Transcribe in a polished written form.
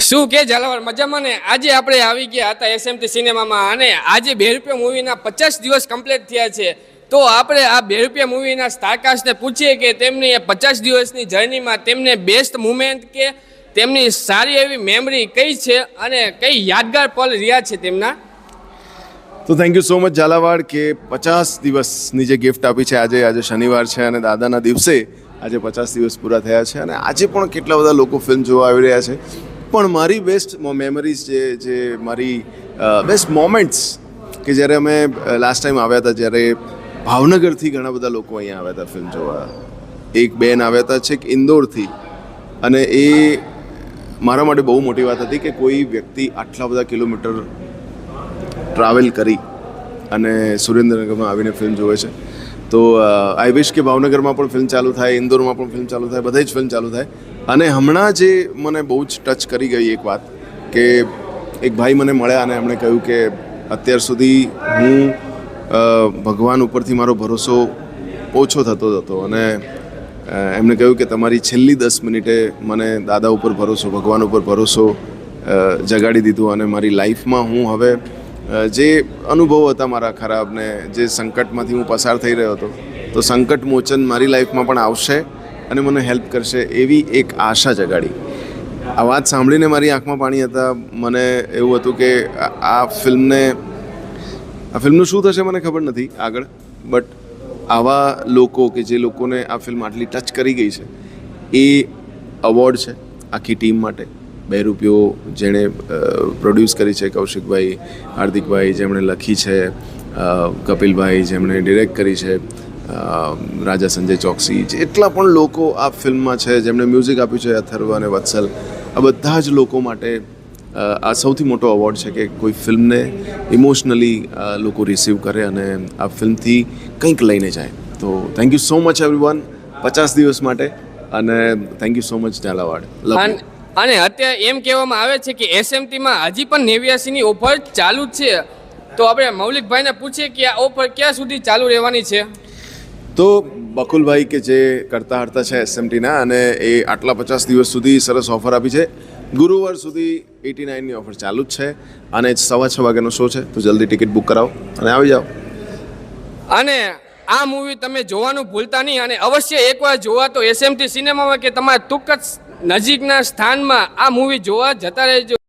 શું કે ઝાલાવાડ મજામાં ને? આજે આપણે આવી ગયા હતા એસએમટી સિનેમામાં અને આજે 2 રૂપિયા મૂવીના 50 દિવસ કમ્પ્લીટ થયા છે. તો આપણે આ 2 રૂપિયા મૂવીના સ્ટારકાસ્ટને પૂછીએ કે તેમની એ 50 દિવસની જર્નીમાં તેમને બેસ્ટ મુમેન્ટ કે તેમની સારી એવી મેમરી કઈ છે અને કઈ યાદગાર પલ રહ્યા છે તેમના. તો thank you so much Zalawad કે 50 દિવસની જે ગિફ્ટ આપી છે. આજે શનિવાર છે અને દાદાના દિવસે આજે 50 દિવસ પૂરા થયા છે અને આજે પણ કેટલા બધા લોકો ફિલ્મ જોવા આવી રહ્યા છે. પણ મારી બેસ્ટ મેમરીઝ જે મારી બેસ્ટ મોમેન્ટ્સ કે જ્યારે અમે લાસ્ટ ટાઈમ આવ્યા હતા, જ્યારે ભાવનગરથી ઘણા બધા લોકો અહીંયા આવ્યા હતા ફિલ્મ જોવા. એક બેન આવ્યા હતા છેક ઇન્દોરથી, અને એ મારા માટે બહુ મોટી વાત હતી કે કોઈ વ્યક્તિ આટલા બધા કિલોમીટર ટ્રાવેલ કરી અને સુરેન્દ્રનગરમાં આવીને ફિલ્મ જોવે છે. તો આઈ વિશ કે ભાવનગરમાં પણ ફિલ્મ ચાલુ થાય, ઇન્દોરમાં પણ ફિલ્મ ચાલુ થાય, બધે જ ફિલ્મ ચાલુ થાય. અને હમણાં જે મને બહુ જ ટચ કરી ગઈ એક વાત કે એક ભાઈ મને મળ્યા અને એમણે કહ્યું કે અત્યાર સુધી હું ભગવાન ઉપરથી મારો ભરોસો ઓછો થતો હતો અને એમણે કહ્યું કે તમારી છેલ્લી 10 મિનિટે મને દાદા ઉપર ભરોસો, ભગવાન ઉપર ભરોસો જગાડી દીધું અને મારી લાઈફમાં હું હવે જે અનુભવો હતા મારા ખરાબ ને જે સંકટમાંથી હું પસાર થઈ રહ્યો હતો, તો સંકટ મોચન મારી લાઈફમાં પણ આવશે અને મને હેલ્પ કરશે એવી એક આશા જગાડી. આ વાત સાંભળીને મારી આંખમાં પાણી હતા. મને એવું હતું કે આ ફિલ્મનું શું થશે મને ખબર નથી આગળ, બટ આવા લોકો કે જે લોકોને આ ફિલ્મ આટલી ટચ કરી ગઈ છે એ અવોર્ડ છે આખી ટીમ માટે. 2 રૂપિયો જેણે પ્રોડ્યુસ કરી છે, કૌશિકભાઈ, હાર્દિકભાઈ જેમણે લખી છે, કપિલભાઈ જેમણે ડિરેક્ટ કરી છે, રાજા સંજય ચોકસી, જેટલા પણ લોકો આ ફિલ્મમાં છે, જેમણે મ્યુઝિક આપ્યું છે, અથર્વ અને વત્સલ, આ બધા જ લોકો માટે આ સૌથી મોટો અવોર્ડ છે કે કોઈ ફિલ્મને ઇમોશનલી લોકો રિસીવ કરે અને આ ફિલ્મથી કંઈક લઈને જાય. તો thank you so much everyone 50 દિવસ માટે, અને thank you so much Zalawad. અને અત્યારે એમ કહેવામાં આવે છે કે એસએમટીમાં હજી પણ 89ની ઓફર ચાલુ જ છે. તો આપણે મૌલિકભાઈને પૂછીએ કે આ ઓફર ક્યાં સુધી ચાલુ રહેવાની છે. તો બકુલભાઈ કે જે કરતા હરતા છે એસએમટીના, અને એ આટલા 50 દિવસ સુધી સરસ ઓફર આપી છે. ગુરુવાર સુધી 89ની ઓફર ચાલુ જ છે અને 6:15 વાગ્યાનો શો છે. તો જલ્દી ટિકિટ બુક કરાવો અને આવી જાઓ. અને આ મૂવી તમે જોવાનું ભૂલતા નહીં અને અવશ્ય એકવાર જોવા તો એસએમટી સિનેમામાં કે તમારા ટૂંક જ નજીકના સ્થાનમાં આ મૂવી જોવા જતા રહેજો.